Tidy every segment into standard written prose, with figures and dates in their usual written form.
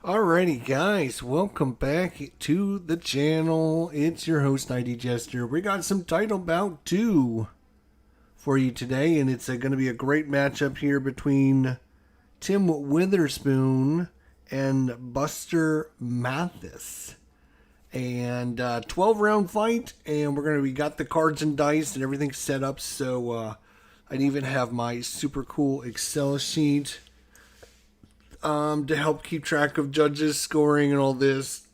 Alrighty, guys, welcome back to the channel. It's your host, ID Jester. We got some title bout 2 for you today, and it's going to be a great matchup here between Tim Witherspoon and Buster Mathis. And 12-round fight, and we got the cards and dice and everything set up, so I even have my super cool Excel sheet to help keep track of judges scoring and all this.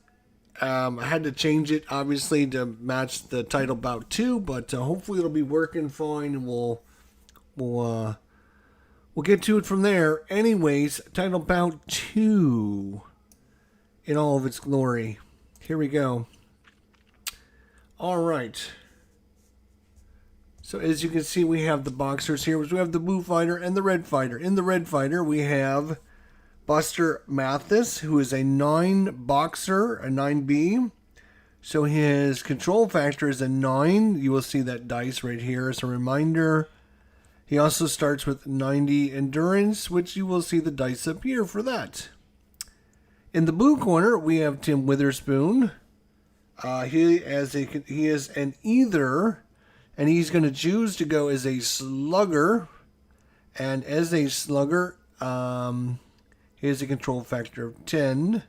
I had to change it obviously to match the title bout 2, but hopefully it'll be working fine, and we'll get to it from there. Anyways, title bout 2 in all of its glory. Here we go. All right. So as you can see, we have the boxers here. We have the blue fighter and the red fighter. In the red fighter, we have Buster Mathis, who is a 9 boxer, a 9B. So his control factor is a 9. You will see that dice right here as a reminder. He also starts with 90 endurance, which you will see the dice up here for that. In the blue corner, we have Tim Witherspoon. He is an either, and he's going to choose to go as a slugger. And as a slugger, he has a control factor of 10.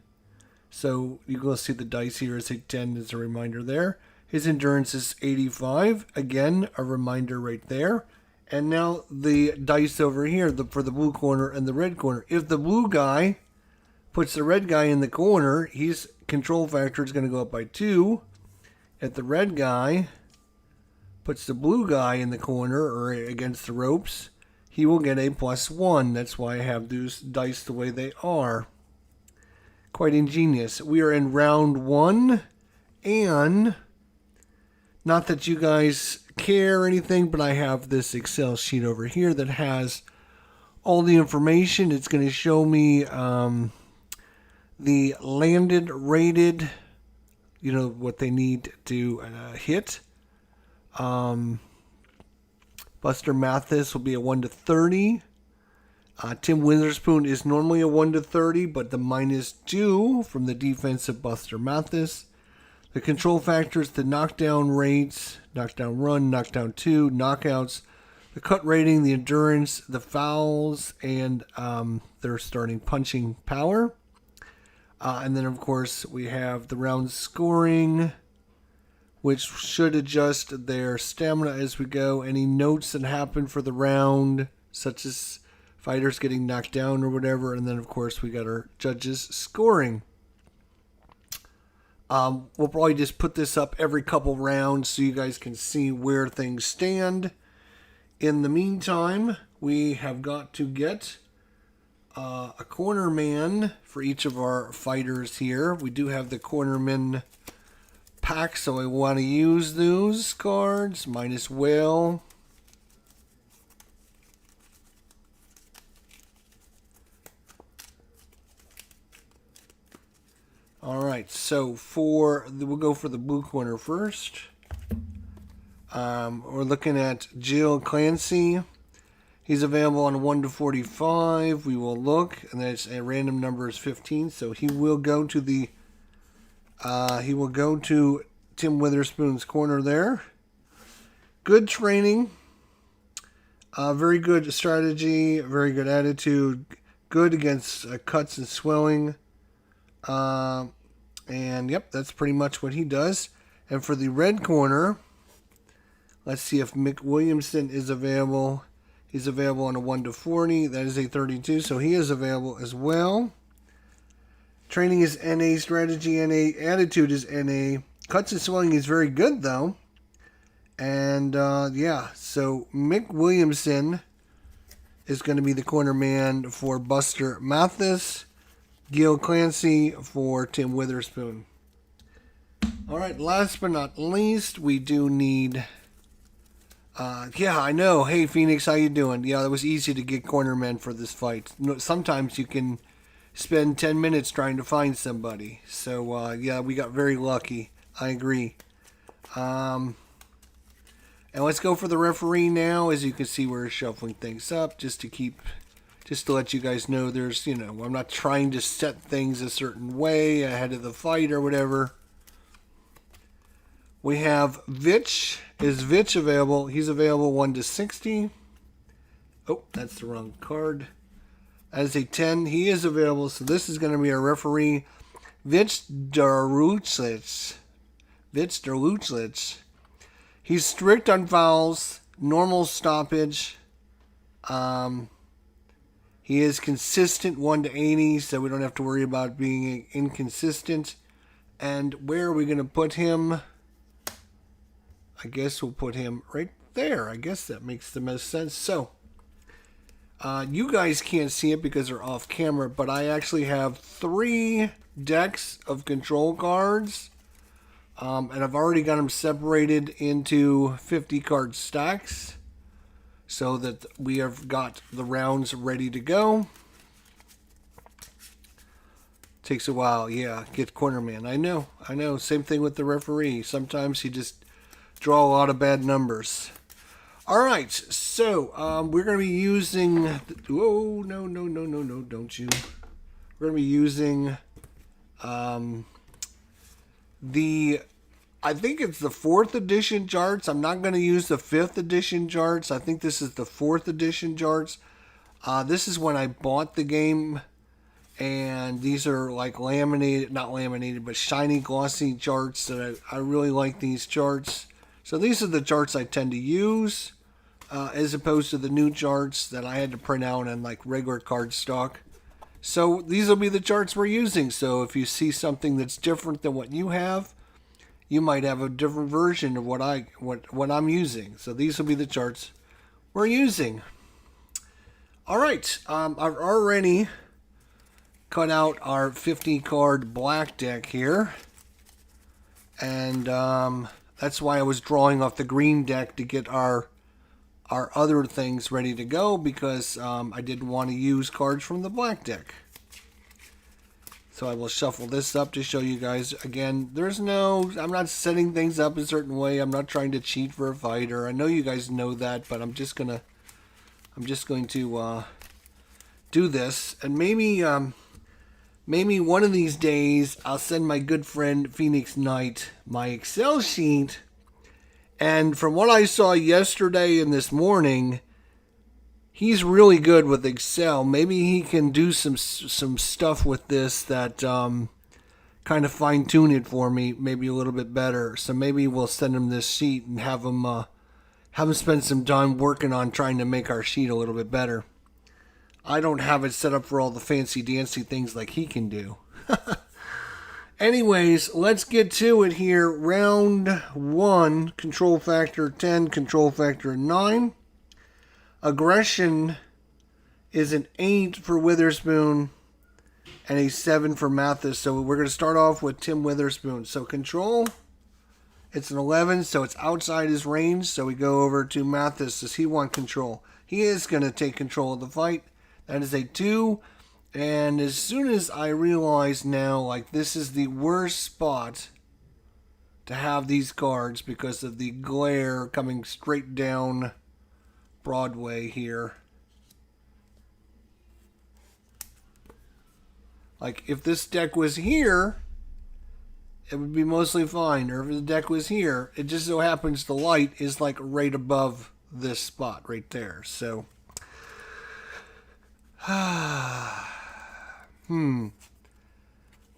So you will see the dice here as a 10 as a reminder there. His endurance is 85. Again, a reminder right there. And now the dice over here for the blue corner and the red corner. If the blue guy puts the red guy in the corner, his control factor is going to go up by 2. If the red guy puts the blue guy in the corner or against the ropes, he will get a +1. That's why I have those dice the way they are. Quite ingenious. We are in round 1, and not that you guys care or anything, but I have this Excel sheet over here that has all the information. It's going to show me the landed, rated, what they need to hit. Buster Mathis will be a 1 to 30. Tim Witherspoon is normally a 1 to 30, but the -2 from the defense of Buster Mathis. The control factors, the knockdown rates, knockdown run, knockdown 2, knockouts, the cut rating, the endurance, the fouls, and their starting punching power. And then, of course, we have the round scoring, which should adjust their stamina as we go. Any notes that happen for the round, such as fighters getting knocked down or whatever. And then, of course, we got our judges scoring. We'll probably just put this up every couple rounds so you guys can see where things stand. In the meantime, we have got to get a corner man for each of our fighters here. We do have the cornerman pack, so I want to use those cards. Might as well. Alright, so we'll go for the blue corner first. We're looking at Jill Clancy. He's available on 1 to 45. We will look, and that's a random number is 15, so he will go to Tim Witherspoon's corner there. Good training. Very good strategy. Very good attitude. Good against cuts and swelling. And yep, that's pretty much what he does. And for the red corner, let's see if Mick Williamson is available. He's available on a 1 to 40. That is a 32, so he is available as well. Training is NA, strategy NA, attitude is NA. Cuts and swelling is very good, though. And, yeah, so Mick Williamson is going to be the corner man for Buster Mathis. Gil Clancy for Tim Witherspoon. All right, last but not least, we do need... yeah, I know. Hey, Phoenix, how you doing? Yeah, it was easy to get cornermen for this fight. Sometimes you can spend 10 minutes trying to find somebody. So, yeah, we got very lucky. I agree. And let's go for the referee now. As you can see, we're shuffling things up just to Just to let you guys know, there's, you know, I'm not trying to set things a certain way ahead of the fight or whatever. We have Vitch. Is Vitch available? He's available 1 to 60. Oh, that's the wrong card. As a 10, he is available. So this is going to be our referee, Vitch Daruchlich. Vitch Daruchlich. He's strict on fouls, normal stoppage. He is consistent 1 to 80, so we don't have to worry about being inconsistent. And where are we going to put him? I guess we'll put him right there. I guess that makes the most sense. So, you guys can't see it because they're off camera, but I actually have 3 decks of control cards. And I've already got them separated into 50 card stacks so that we have got the rounds ready to go. Takes a while, yeah, get corner man. I know. Same thing with the referee. Sometimes he just draw a lot of bad numbers. All right, so we're going to be using... Oh, no, don't you. We're going to be using I think it's the 4th edition charts. I'm not going to use the 5th edition charts. I think this is the 4th edition charts. This is when I bought the game. And these are like laminated, not laminated, but shiny, glossy charts that I really like these charts. So these are the charts I tend to use, as opposed to the new charts that I had to print out in like regular card stock. So these will be the charts we're using. So if you see something that's different than what you have, you might have a different version of what I'm using. So these will be the charts we're using. All right, I've already cut out our 50 card black deck here, and that's why I was drawing off the green deck to get our other things ready to go, because I didn't want to use cards from the black deck. So I will shuffle this up to show you guys. Again, I'm not setting things up a certain way. I'm not trying to cheat for a fighter. I know you guys know that, but I'm just going to do this, and maybe one of these days I'll send my good friend Phoenix Knight my Excel sheet. And from what I saw yesterday and this morning, he's really good with Excel. Maybe he can do some stuff with this that kind of fine tune it for me, maybe a little bit better. So maybe we'll send him this sheet and have him spend some time working on trying to make our sheet a little bit better. I don't have it set up for all the fancy dancy things like he can do. Anyways, let's get to it here. Round 1, control factor 10, control factor 9. Aggression is an 8 for Witherspoon and a 7 for Mathis. So we're going to start off with Tim Witherspoon. So control, it's an 11, so it's outside his range. So we go over to Mathis. Does he want control? He is going to take control of the fight. That is a 2. And as soon as I realize now, like, this is the worst spot to have these cards because of the glare coming straight down Broadway here. Like, if this deck was here, it would be mostly fine. Or if the deck was here, it just so happens the light is like right above this spot right there. So,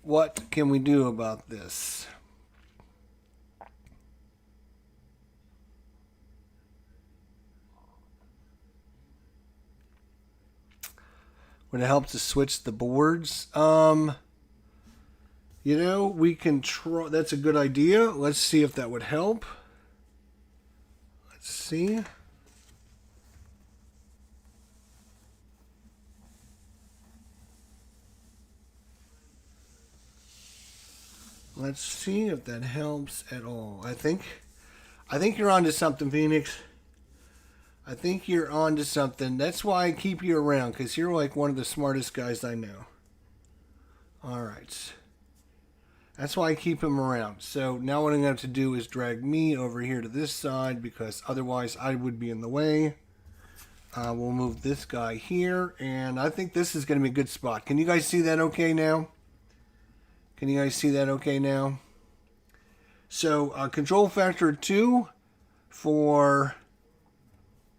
what can we do about this? Would it help to switch the boards? You know, we can try. That's a good idea. Let's see if that would help. Let's see. Let's see if that helps at all. I think you're onto something, Phoenix. I think you're onto something. That's why I keep you around, because you're like one of the smartest guys I know. All right. That's why I keep him around. So now what I'm going to have to do is drag me over here to this side, because otherwise I would be in the way. We'll move this guy here, and I think this is going to be a good spot. Can you guys see that okay now? Can you guys see that okay now? So, control factor 2 for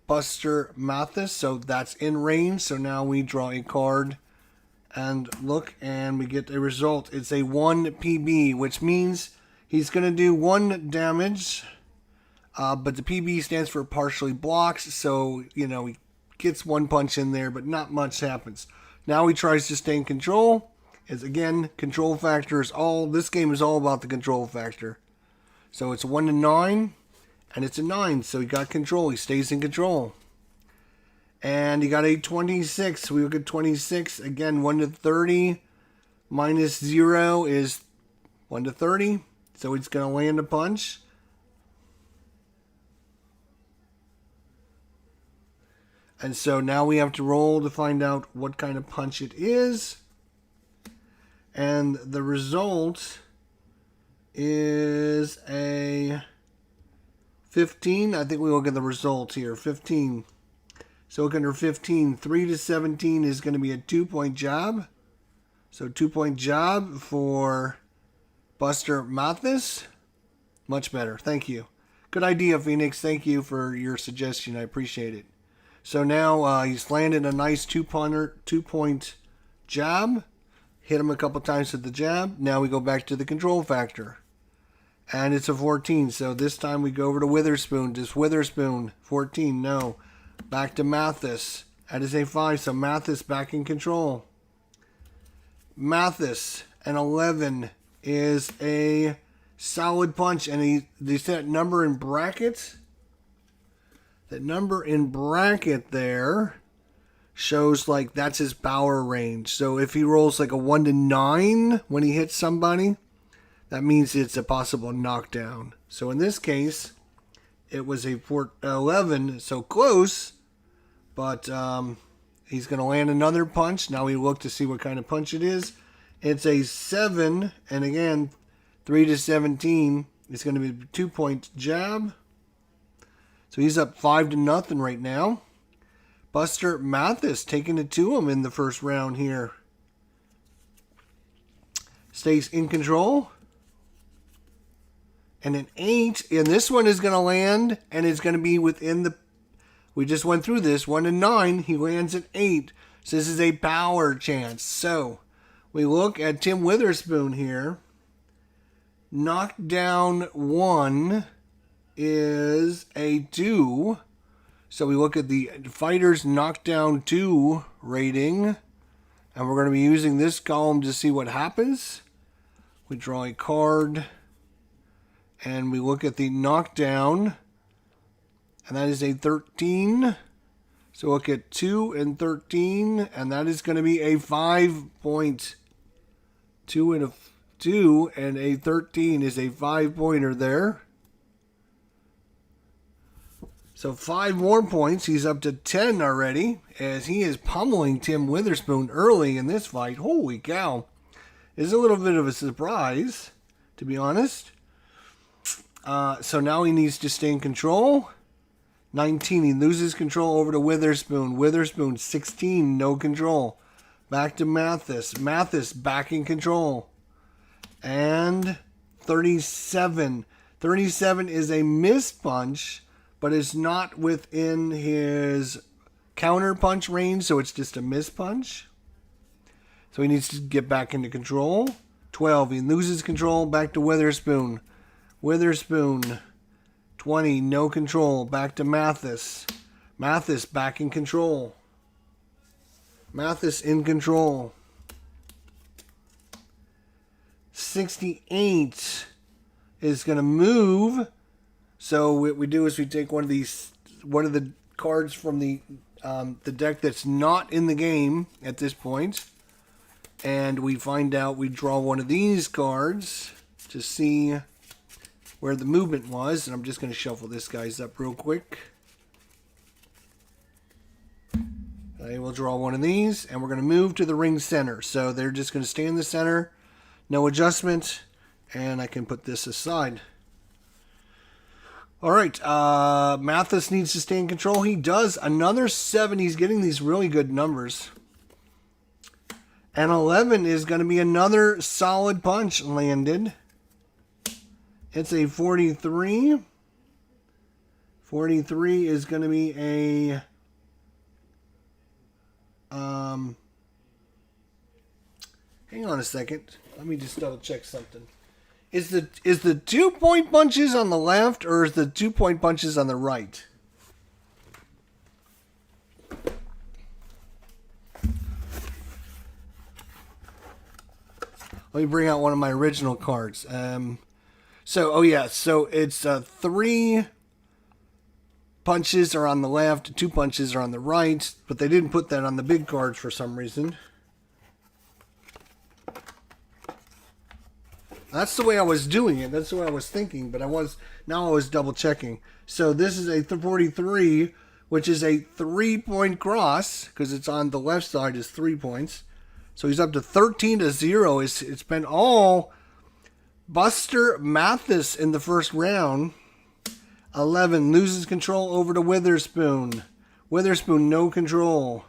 Buster Mathis. So that's in range. So now we draw a card and look, and we get a result. It's a 1 PB, which means he's going to do 1 damage. But the PB stands for partially blocks. So, you know, he gets 1 punch in there, but not much happens. Now he tries to stay in control. As again, control factor is all, this game is all about the control factor. So it's 1 to 9, and it's a 9. So he got control. He stays in control. And he got a 26. We look at 26. Again, 1 to 30 minus 0 is 1 to 30. So he's going to land a punch. And so now we have to roll to find out what kind of punch it is. And the result is a 15. I think we look at the result here. 15. So look under 15. 3 to 17 is going to be a 2-point job. So 2-point job for Buster Mathis. Much better. Thank you. Good idea, Phoenix. Thank you for your suggestion. I appreciate it. So now he's landed a nice 2-point jab. Hit him a couple times with the jab. Now we go back to the control factor. And it's a 14. So this time we go over to Witherspoon. Just Witherspoon. 14. No. Back to Mathis. That is a 5. So Mathis back in control. Mathis, an 11, is a solid punch. And they set number in brackets. That number in bracket there shows like that's his power range. So if he rolls like a 1 to 9 when he hits somebody, that means it's a possible knockdown. So in this case, it was a 11, so close, but he's going to land another punch. Now we look to see what kind of punch it is. It's a 7, and again, 3 to 17 is going to be a 2-point jab. So he's up 5 to nothing right now. Buster Mathis taking it to him in the first round here. Stays in control. And an 8. And this one is going to land. And it's going to be within the... We just went through this. 1 to 9. He lands at 8. So this is a power chance. So we look at Tim Witherspoon here. Knockdown 1 is a 2. So we look at the fighter's knockdown 2 rating. And we're going to be using this column to see what happens. We draw a card. And we look at the knockdown. And that is a 13. So look at 2 and 13. And that is going to be a 5-point. 2 and a 2 and a 13 is a 5-pointer there. So 5 more points. He's up to 10 already, as he is pummeling Tim Witherspoon early in this fight. Holy cow. It's a little bit of a surprise, to be honest. So now he needs to stay in control. 19, he loses control over to Witherspoon. Witherspoon, 16, no control. Back to Mathis. Mathis back in control. And 37. 37 is a missed punch, but it's not within his counter punch range, so it's just a miss punch. So he needs to get back into control. 12, he loses control, back to Witherspoon. Witherspoon, 20, no control, back to Mathis. Mathis back in control. Mathis in control. 68 is going to move. So what we do is we take one of the cards from the deck that's not in the game at this point, and we find out, we draw one of these cards to see where the movement was. And I'm just going to shuffle this guy's up real quick. I will draw one of these, and we're going to move to the ring center. So they're just going to stay in the center, no adjustment, and I can put this aside. All right, Mathis needs to stay in control. He does. Another 7. He's getting these really good numbers. And 11 is going to be another solid punch landed. It's a 43. 43 is going to be a... hang on a second. Let me just double check something. Is the 2-point punches on the left or is the 2-point punches on the right? Let me bring out one of my original cards. So it's 3 punches are on the left, 2 punches are on the right, but they didn't put that on the big cards for some reason. That's the way I was doing it. That's the way I was thinking, but I was double checking. So this is a 43, which is a 3-point cross because it's on the left side is 3 points. So he's up to 13-0. It's been all Buster Mathis in the first round. 11 loses control over to Witherspoon. Witherspoon no control.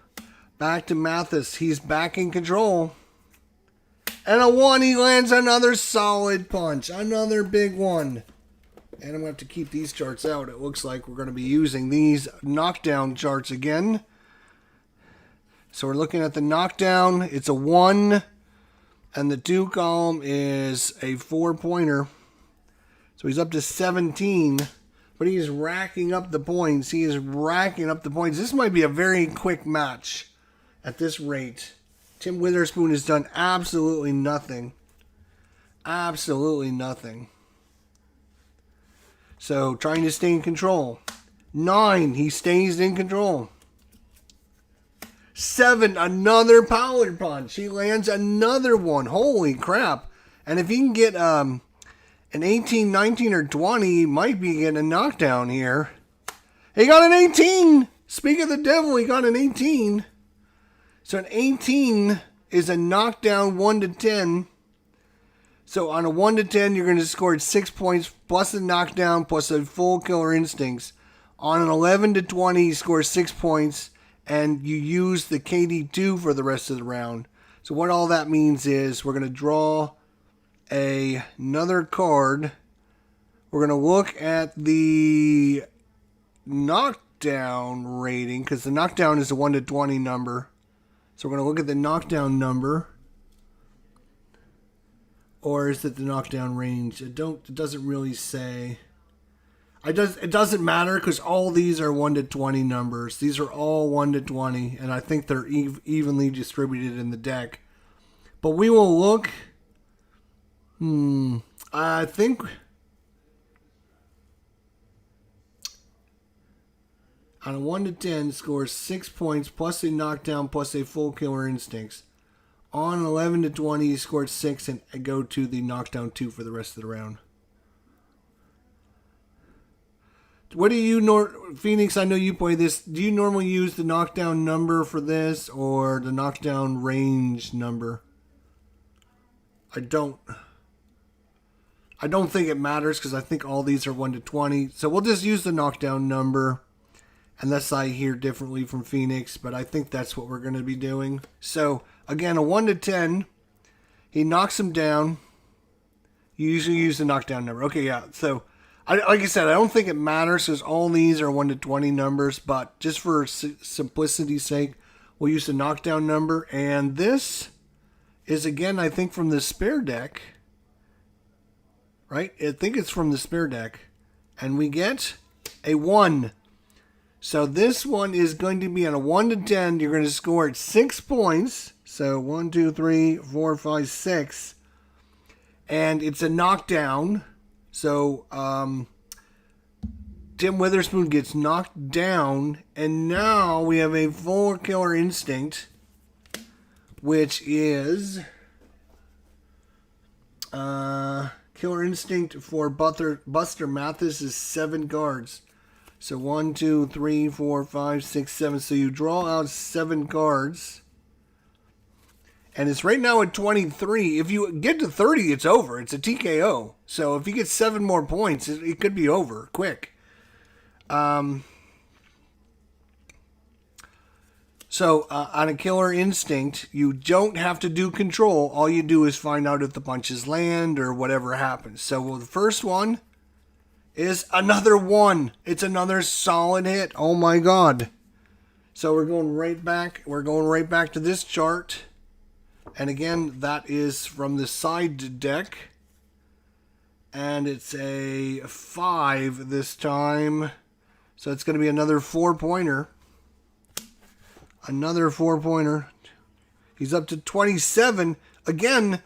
Back to Mathis. He's back in control. And a 1, he lands another solid punch. Another big one. And I'm going to have to keep these charts out. It looks like we're going to be using these knockdown charts again. So we're looking at the knockdown. It's a 1. And the 2 column is a 4-pointer. So he's up to 17. But he's racking up the points. He is racking up the points. This might be a very quick match at this rate. Tim Witherspoon has done absolutely nothing. Absolutely nothing. So, trying to stay in control. 9, he stays in control. 7, another power punch. He lands another one. Holy crap. And if he can get an 18, 19, or 20, he might be getting a knockdown here. He got an 18. Speak of the devil, he got an 18. So an 18 is a knockdown 1 to 10. So on a 1 to 10, you're going to score 6 points plus a knockdown plus a full killer instincts. On an 11 to 20, you score 6 points and you use the KD2 for the rest of the round. So what all that means is we're going to draw another card. We're going to look at the knockdown rating because the knockdown is a 1 to 20 number. So we're going to look at the knockdown number. Or is it the knockdown range? It doesn't really say. It doesn't matter because all these are 1 to 20 numbers. These are all 1 to 20. And I think they're evenly distributed in the deck. But we will look. I think. On a 1 to 10, scores 6 points plus a knockdown plus a full killer instincts. On an 11 to 20, he scored 6 and go to the knockdown 2 for the rest of the round. What do you, Phoenix, I know you play this. Do you normally use the knockdown number for this or the knockdown range number? I don't think it matters because I think all these are 1 to 20. So we'll just use the knockdown number. Unless I hear differently from Phoenix, but I think that's what we're going to be doing. So, again, a 1 to 10. He knocks him down. You usually use the knockdown number. Okay, yeah. So, like I said, I don't think it matters because all these are 1 to 20 numbers. But just for simplicity's sake, we'll use the knockdown number. And this is, again, I think from the spare deck. Right? I think it's from the spare deck. And we get a 1. So this one is going to be on a 1 to 10. You're going to score at 6 points. So 1, 2, 3, 4, 5, 6. And it's a knockdown. So Tim Witherspoon gets knocked down. And now we have a full killer instinct. Which is... killer instinct for Buster Mathis is 7 cards. So 1, 2, 3, 4, 5, 6, 7. So you draw out 7 cards. And it's right now at 23. If you get to 30, it's over. It's a TKO. So if you get 7 more points, it could be over quick. So, on a Killer Instinct, you don't have to do control. All you do is find out if the punches land or whatever happens. So, the first one is another 1. It's another solid hit. Oh my god. So, we're going right back. We're going right back to this chart. And again, that is from the side deck. And it's a 5 this time. So, it's going to be another 4-pointer. Another 4-pointer. He's up to 27. Again,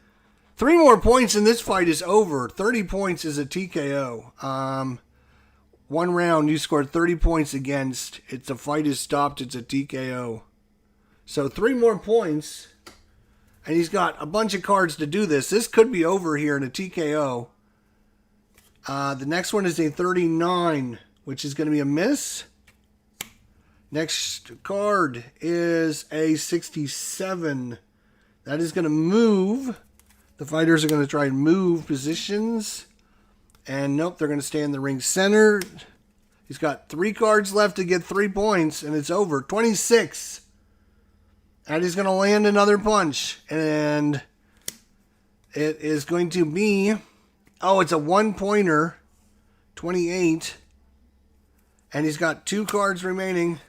3 more points and this fight is over. 30 points is a TKO. 1 round, you scored 30 points against. The fight is stopped. It's a TKO. So 3 more points. And he's got a bunch of cards to do this. This could be over here in a TKO. The next one is a 39, which is going to be a miss. Next card is a 67. That is going to move. The fighters are going to try and move positions. And nope, they're going to stay in the ring center. He's got 3 cards left to get 3 points, and it's over. 26. And he's going to land another punch. And it is going to be... Oh, it's a 1-pointer. 28. And he's got 2 cards remaining.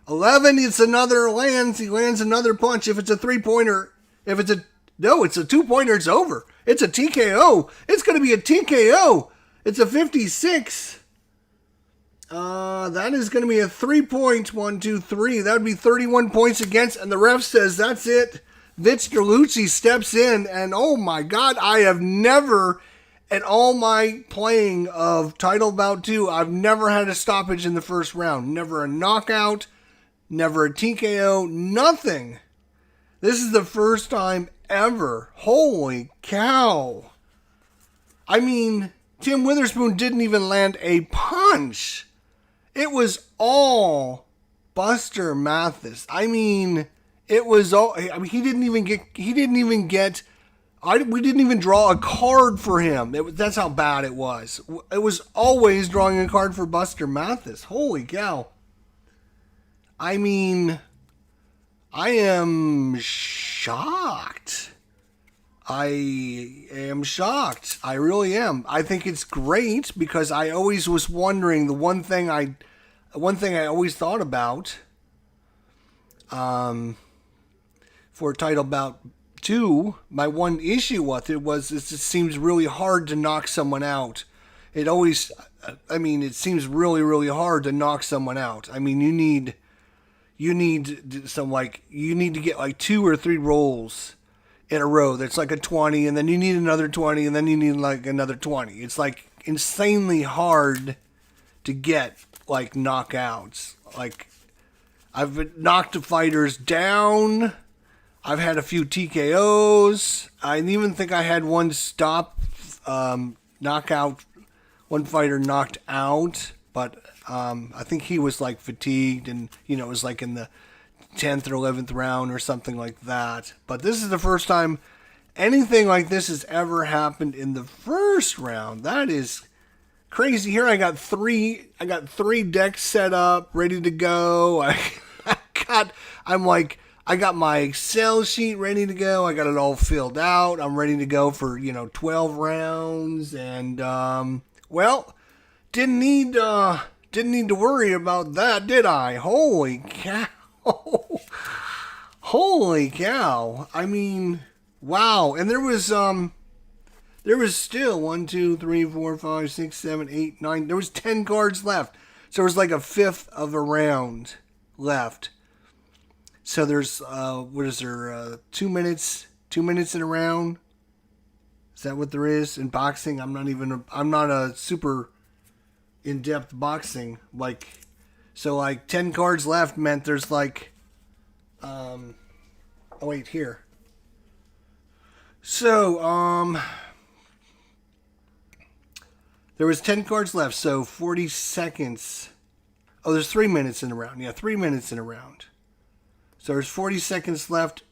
11, it's another lands. He lands another punch. If it's a 3-pointer, it's a 2-pointer, it's over. It's a TKO. It's going to be a TKO. It's a 56. That is going to be a 3-point. 1, 2, 3. That would be 31 points against. And the ref says, that's it. Vince Derlucci steps in. And oh my God, I have never, in all my playing of Title Bout 2, I've never had a stoppage in the first round. Never a knockout. Never a TKO, nothing. This is the first time ever. Holy cow. I mean, Tim Witherspoon didn't even land a punch. It was all Buster Mathis. I mean, it was all, I mean, we didn't even draw a card for him. That's how bad it was. It was always drawing a card for Buster Mathis. Holy cow. I mean, I am shocked. I am shocked. I really am. I think it's great because I always was wondering the one thing I always thought about for Title Bout 2, my one issue with it was it just seems really hard to knock someone out. It seems really, really hard to knock someone out. I mean, you need to get like 2 or 3 rolls in a row. That's like a 20, and then you need another 20, and then you need like another 20. It's like insanely hard to get like knockouts. Like I've knocked fighters down. I've had a few TKOs. I even think I had one knockout, one fighter knocked out, but I think he was like fatigued and, it was like in the 10th or 11th round or something like that. But this is the first time anything like this has ever happened in the first round. That is crazy. Here I got three decks set up, ready to go. I got my Excel sheet ready to go. I got it all filled out. I'm ready to go for, 12 rounds. And, didn't need to worry about that, did I? Holy cow. Holy cow. I mean, wow. And there was still 1, 2, 3, 4, 5, 6, 7, 8, 9. There was 10 cards left. So there was like a fifth of a round left. So there's, 2 minutes? 2 minutes in a round? Is that what there is in boxing? I'm not a super in-depth boxing. 10 cards left meant there's here. So, there was 10 cards left, so 40 seconds. Oh, there's 3 minutes in a round. Yeah, 3 minutes in a round. So there's 40 seconds left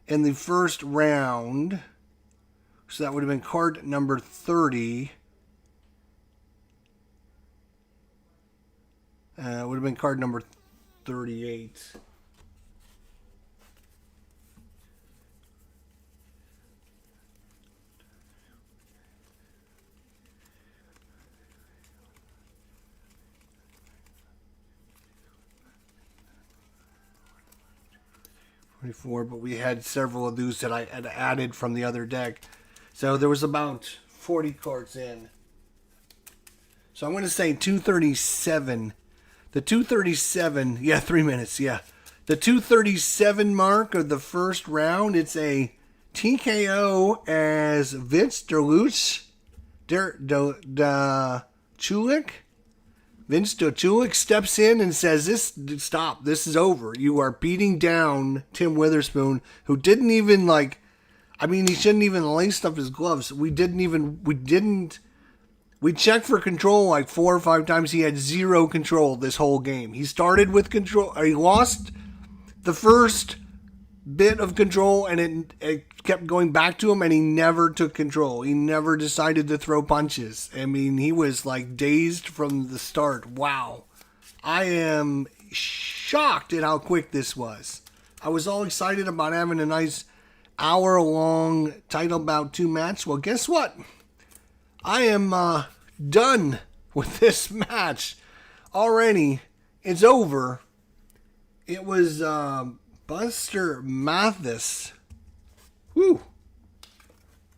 in the first round. So that would have been card number 30. Would have been card number 38. But we had several of those that I had added from the other deck. So there was about 40 cards in. So I'm going to say 237. The 237, yeah, 3 minutes, yeah. The 237 mark of the first round, it's a TKO as Vince Chulik. Vince Chulik steps in and says, stop, this is over. You are beating down Tim Witherspoon, who didn't even he shouldn't even laced up his gloves. We checked for control like 4 or 5 times. He had zero control this whole game. He started with control. He lost the first bit of control, and it kept going back to him, and he never took control. He never decided to throw punches. I mean, he was like dazed from the start. Wow. I am shocked at how quick this was. I was all excited about having a nice hour-long title bout 2 match. Well, guess what? I am done with this match already. It's over. It was Buster Mathis. Whew.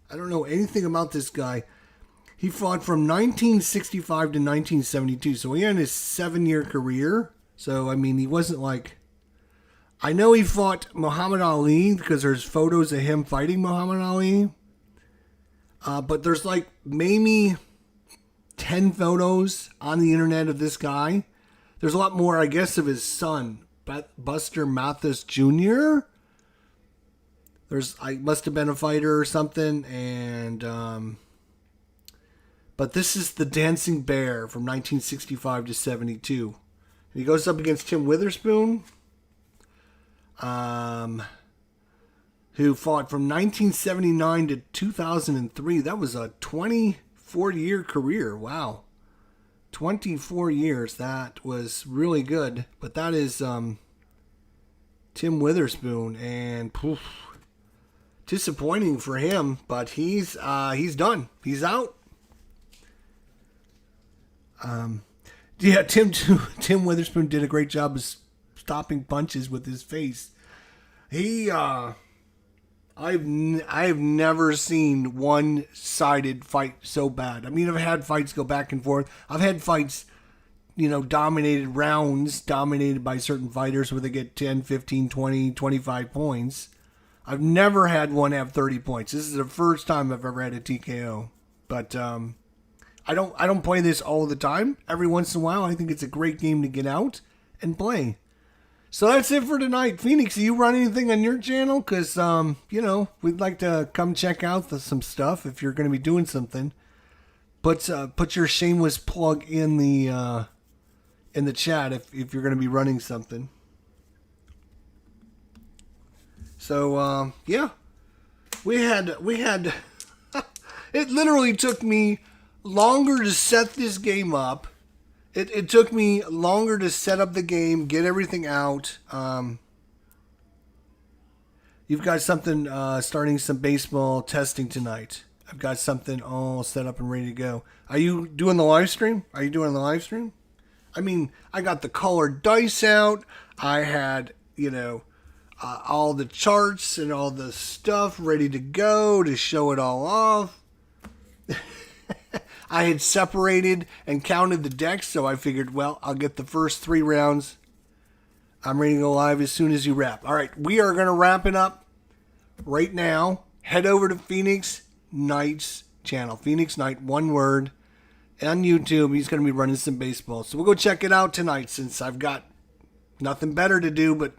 I don't know anything about this guy. He fought from 1965 to 1972. So he had his 7-year career. So, I mean, he wasn't like... I know he fought Muhammad Ali because there's photos of him fighting Muhammad Ali. But there's like maybe 10 photos on the internet of this guy. There's a lot more, I guess, of his son, Buster Mathis Jr. I must have been a fighter or something. And, but this is the Dancing Bear from 1965 to 72. And he goes up against Tim Witherspoon. Who fought from 1979 to 2003. That was a 24-year career. Wow. 24 years. That was really good. But that is Tim Witherspoon. And disappointing for him. But he's done. He's out. Yeah, Tim Witherspoon did a great job of stopping punches with his face. I've never seen one-sided fight so bad. I mean, I've had fights go back and forth. I've had fights, dominated rounds, dominated by certain fighters where they get 10, 15, 20, 25 points. I've never had one have 30 points. This is the first time I've ever had a TKO. But I don't play this all the time. Every once in a while, I think it's a great game to get out and play. So that's it for tonight. Phoenix, do you run anything on your channel? Because, we'd like to come check out some stuff if you're going to be doing something. Put your shameless plug in the chat if you're going to be running something. So, yeah. We had it literally took me longer to set this game up. It took me longer to set up the game, get everything out. You've got something, starting some baseball testing tonight. I've got something all set up and ready to go. Are you doing the live stream? I mean, I got the colored dice out. I had, all the charts and all the stuff ready to go to show it all off. I had separated and counted the decks, so I figured, well, I'll get the first 3 rounds. I'm ready to go live as soon as you wrap. All right, we are going to wrap it up right now. Head over to Phoenix Knight's channel. Phoenix Knight, one word, on YouTube. He's going to be running some baseball. So we'll go check it out tonight since I've got nothing better to do. But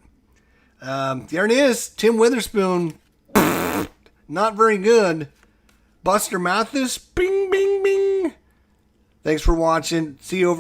there it is. Tim Witherspoon, not very good. Buster Mathis, bing, bing, bing. Thanks for watching. See you over.